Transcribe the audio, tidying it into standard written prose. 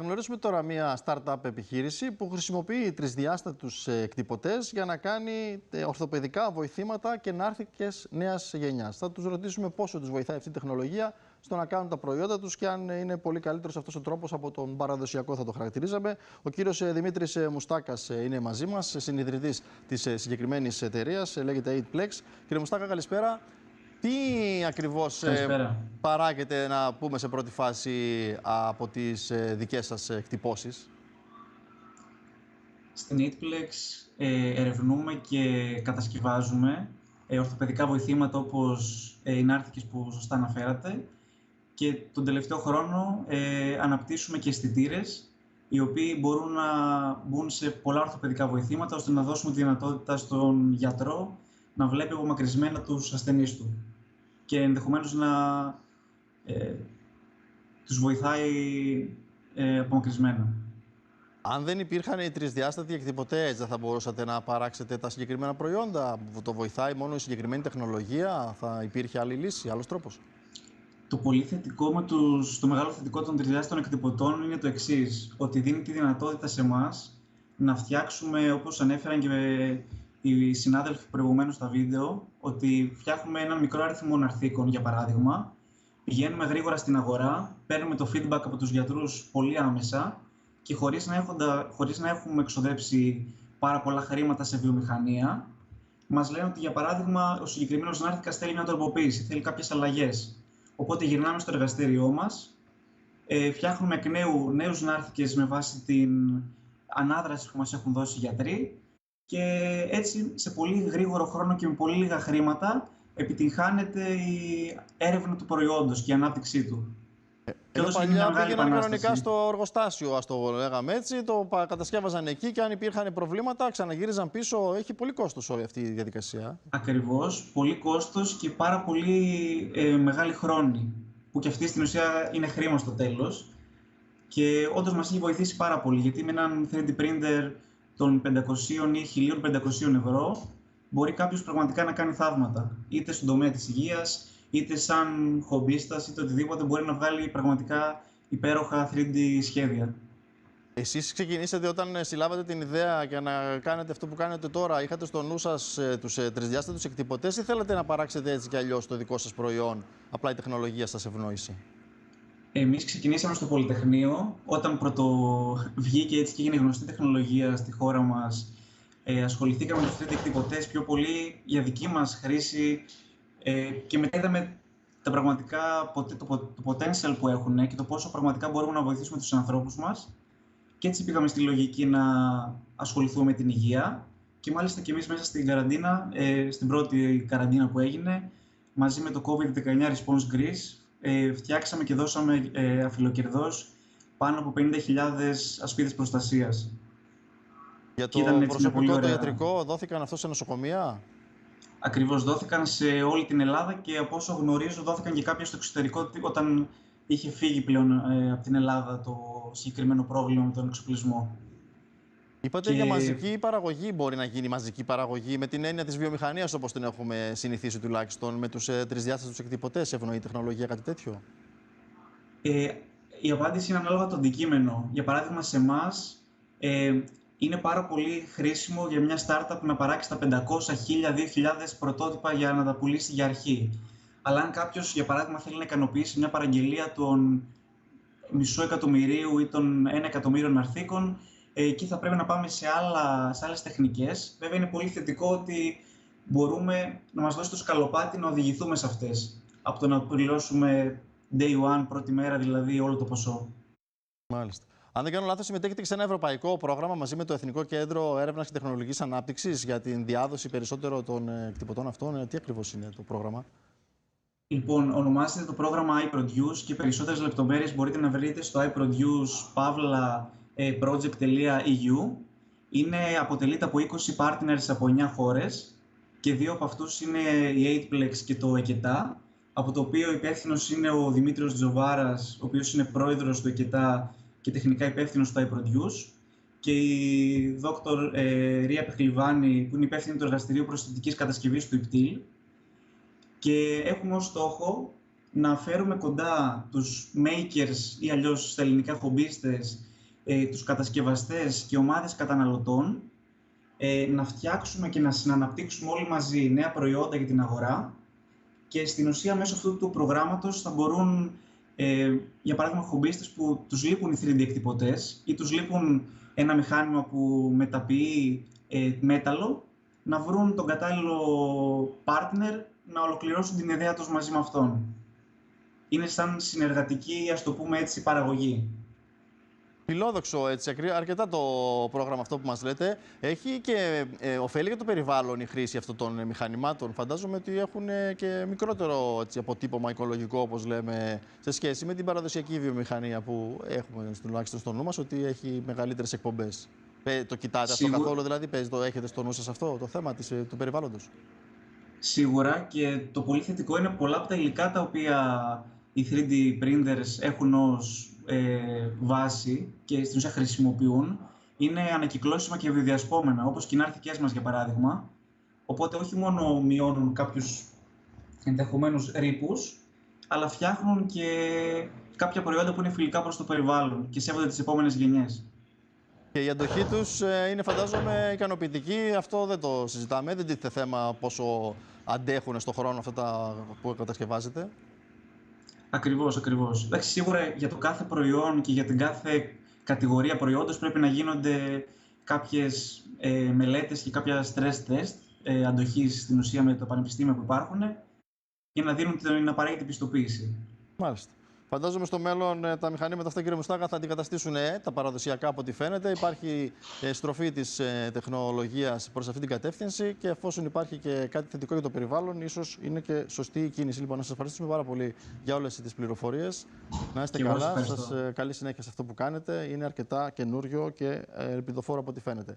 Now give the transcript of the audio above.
αναγνωρίσουμε τώρα μια startup επιχείρηση που χρησιμοποιεί τρισδιάστατους εκτυπωτές για να κάνει ορθοπαιδικά βοηθήματα και ναύτικες νέας γενιάς. Θα τους ρωτήσουμε πόσο τους βοηθάει αυτή η τεχνολογία στο να κάνουν τα προϊόντα τους και αν είναι πολύ καλύτερος αυτός ο τρόπος από τον παραδοσιακό, θα το χαρακτηρίζαμε. Ο κύριος Δημήτρης Μουστάκας είναι μαζί μας, συνιδρυτής της συγκεκριμένης εταιρείας, λέγεται 8plex. Κύριε Μουστάκα, καλησπέρα. Τι ακριβώς παράγεται, να πούμε σε πρώτη φάση, από τις δικές σας εκτυπώσεις? Στην 8plex ερευνούμε και κατασκευάζουμε ορθοπαιδικά βοηθήματα όπως οι ναύτικες που σωστά αναφέρατε, και τον τελευταίο χρόνο αναπτύσσουμε και αισθητήρες οι οποίοι μπορούν να μπουν σε πολλά ορθοπαιδικά βοηθήματα ώστε να δώσουμε τη δυνατότητα στον γιατρό να βλέπει απομακρυσμένα τους ασθενείς του και ενδεχομένως να τους βοηθάει απομακρυσμένα. Αν δεν υπήρχαν οι τρισδιάστατοι εκτυπωτές, δεν θα μπορούσατε να παράξετε τα συγκεκριμένα προϊόντα? Το βοηθάει μόνο η συγκεκριμένη τεχνολογία? Θα υπήρχε άλλη λύση, άλλος τρόπος? Το πολύ θετικό το μεγάλο θετικό των τρισδιάστατων εκτυπωτών είναι το εξής, ότι δίνει τη δυνατότητα σε εμάς να φτιάξουμε, όπως ανέφεραν και οι συνάδελφοι προηγουμένως στα βίντεο, ότι φτιάχνουμε ένα μικρό αριθμό ναρθήκων, για παράδειγμα, πηγαίνουμε γρήγορα στην αγορά, παίρνουμε το feedback από τους γιατρούς πολύ άμεσα και χωρίς να έχουμε εξοδέψει πάρα πολλά χρήματα σε βιομηχανία, μας λένε ότι, για παράδειγμα, ο συγκεκριμένος ναύτικας θέλει μια τροποποίηση, θέλει κάποιες αλλαγές. Οπότε γυρνάμε στο εργαστήριό μας, φτιάχνουμε εκ νέου νέους ναύτικες με βάση την ανάδραση που μας έχουν δώσει οι γιατροί, και έτσι σε πολύ γρήγορο χρόνο και με πολύ λίγα χρήματα επιτυγχάνεται η έρευνα του προϊόντος και η ανάπτυξή του. Ενώ παλιά πήγαιναν κανονικά στο εργοστάσιο, ας το λέγαμε έτσι, το κατασκεύαζαν εκεί και αν υπήρχαν προβλήματα ξαναγύριζαν πίσω. Έχει πολύ κόστος όλη αυτή η διαδικασία. Ακριβώς, πολύ κόστος και πάρα πολύ μεγάλη χρόνη, που και αυτή στην ουσία είναι χρήμα στο τέλος. Και όντως μας έχει βοηθήσει πάρα πολύ, γιατί με έναν 3D printer των 500 ή 1500 ευρώ μπορεί κάποιος πραγματικά να κάνει θαύματα. Είτε στον τομέα της υγείας, είτε σαν χομπίστας, είτε οτιδήποτε, μπορεί να βγάλει πραγματικά υπέροχα 3D σχέδια. Εσείς ξεκινήσατε όταν συλλάβατε την ιδέα για να κάνετε αυτό που κάνετε τώρα, είχατε στο νου σας τους τρισδιάστατους εκτυπωτές ή θέλατε να παράξετε έτσι κι αλλιώς το δικό σας προϊόν, απλά η τεχνολογία σας ευνόησε? Εμείς ξεκινήσαμε στο Πολυτεχνείο, όταν βγήκε έτσι και έγινε γνωστή τεχνολογία στη χώρα μας. Ασχοληθήκαμε με τους 3D εκτυπωτές πιο πολύ για δική μας χρήση, και μετά είδαμε το potential που έχουν και το πόσο πραγματικά μπορούμε να βοηθήσουμε τους ανθρώπους μας. Και έτσι πήγαμε στη λογική να ασχοληθούμε με την υγεία. Και μάλιστα και εμείς μέσα στην καραντίνα, στην πρώτη καραντίνα που έγινε, μαζί με το COVID-19 Response Greece, φτιάξαμε και δώσαμε αφιλοκερδώς πάνω από 50.000 ασπίδες προστασίας. Για το προσωπικό, το ιατρικό, δόθηκαν αυτό σε νοσοκομεία? Ακριβώς, δόθηκαν σε όλη την Ελλάδα και από όσο γνωρίζω δόθηκαν και κάποια στο εξωτερικό, όταν είχε φύγει πλέον από την Ελλάδα το συγκεκριμένο πρόβλημα με τον εξοπλισμό. Είπατε για μαζική παραγωγή. Μπορεί να γίνει μαζική παραγωγή με την έννοια της βιομηχανίας όπως την έχουμε συνηθίσει τουλάχιστον, με τους τρισδιάστατους εκτυπωτές? Ευνοεί η τεχνολογία κάτι τέτοιο? Η απάντηση είναι ανάλογα το αντικείμενο. Για παράδειγμα, σε εμάς είναι πάρα πολύ χρήσιμο για μια startup να παράξει τα 500, 1000, 2000 πρωτότυπα για να τα πουλήσει για αρχή. Αλλά αν κάποιος, για παράδειγμα, θέλει να ικανοποιήσει μια παραγγελία των 500.000 ή των 1.000.000 ναρθήκων, εκεί θα πρέπει να πάμε σε άλλες τεχνικές. Βέβαια, είναι πολύ θετικό ότι μπορούμε να μας δώσει το σκαλοπάτι να οδηγηθούμε σε αυτές, από το να πληρώσουμε day one, πρώτη μέρα δηλαδή, όλο το ποσό. Μάλιστα. Αν δεν κάνω λάθος, συμμετέχετε και σε ένα ευρωπαϊκό πρόγραμμα μαζί με το Εθνικό Κέντρο Έρευνας και Τεχνολογικής Ανάπτυξης για την διάδοση περισσότερο των εκτυπωτών αυτών. Τι ακριβώς είναι το πρόγραμμα? Λοιπόν, ονομάζεται το πρόγραμμα iProduce και περισσότερες λεπτομέρειες μπορείτε να βρείτε στο iProduce.project.eu. Αποτελείται από 20 partners από 9 χώρες και 2 από αυτούς είναι η 8plex και το ΕΚΕΤΑ, από το οποίο υπεύθυνος είναι ο Δημήτριος Τζοβάρας, ο οποίος είναι πρόεδρος του ΕΚΕΤΑ και τεχνικά υπεύθυνος στο iProduce, και η Δόκτωρ Ρία Πεχλιβάνη, που είναι υπεύθυνη του Εργαστηρίου Προσθετικής Κατασκευής του ΙΠΤΙΛ. Και έχουμε ως στόχο να φέρουμε κοντά τους makers ή αλλιώς στα ελληνικά χομπίστες τους κατασκευαστές και ομάδες καταναλωτών να φτιάξουμε και να συναναπτύξουμε όλοι μαζί νέα προϊόντα για την αγορά και στην ουσία μέσω αυτού του προγράμματος θα μπορούν, για παράδειγμα, χομπίστες που τους λείπουν οι 3D εκτυπωτές ή τους λείπουν ένα μηχάνημα που μεταποιεί μέταλλο, να βρουν τον κατάλληλο partner να ολοκληρώσουν την ιδέα τους μαζί με αυτόν. Είναι σαν συνεργατική, ας το πούμε έτσι, παραγωγή. Φιλόδοξο, έτσι, αρκετά το πρόγραμμα αυτό που μας λέτε. Έχει και ωφέλη για το περιβάλλον η χρήση αυτών των μηχανημάτων. Φαντάζομαι ότι έχουν και μικρότερο, έτσι, αποτύπωμα οικολογικό, όπως λέμε, σε σχέση με την παραδοσιακή βιομηχανία που έχουμε τουλάχιστον στο νου μας, ότι έχει μεγαλύτερες εκπομπές. Το κοιτάτε αυτό καθόλου, δηλαδή, το έχετε στο νου σας αυτό το θέμα του περιβάλλοντος? Σίγουρα, και το πολύ θετικό είναι πολλά από τα υλικά τα οποία οι 3D printers έχουν ως βάση και στην ουσία χρησιμοποιούν, είναι ανακυκλώσιμα και βιοδιασπόμενα, όπως και οι ναρθικές μας για παράδειγμα. Οπότε όχι μόνο μειώνουν κάποιους ενδεχομένους ρήπους, αλλά φτιάχνουν και κάποια προϊόντα που είναι φιλικά προς το περιβάλλον και σέβονται τις επόμενες γενιές. Και η αντοχή τους είναι, φαντάζομαι, ικανοποιητική. Αυτό δεν το συζητάμε. Δεν τίθεται θέμα πόσο αντέχουν στον χρόνο αυτά τα που κατασκευάζετε. Ακριβώς, ακριβώς. Εντάξει, σίγουρα για το κάθε προϊόν και για την κάθε κατηγορία προϊόντος πρέπει να γίνονται κάποιες μελέτες και κάποια stress test αντοχής στην ουσία με τα πανεπιστήμια που υπάρχουν για να δίνουν την απαραίτητη πιστοποίηση. Μάλιστα. Φαντάζομαι στο μέλλον τα μηχανήματα αυτά, κύριε Μουστάκα, θα αντικαταστήσουν τα παραδοσιακά από ό,τι φαίνεται. Υπάρχει στροφή της τεχνολογίας προς αυτή την κατεύθυνση και εφόσον υπάρχει και κάτι θετικό για το περιβάλλον, ίσως είναι και σωστή η κίνηση. Λοιπόν, να σας ευχαριστήσουμε πάρα πολύ για όλες τις πληροφορίες. Να είστε καλά. Σας καλή συνέχεια σε αυτό που κάνετε. Είναι αρκετά καινούριο και ελπιδοφόρο από ό,τι φαίνεται.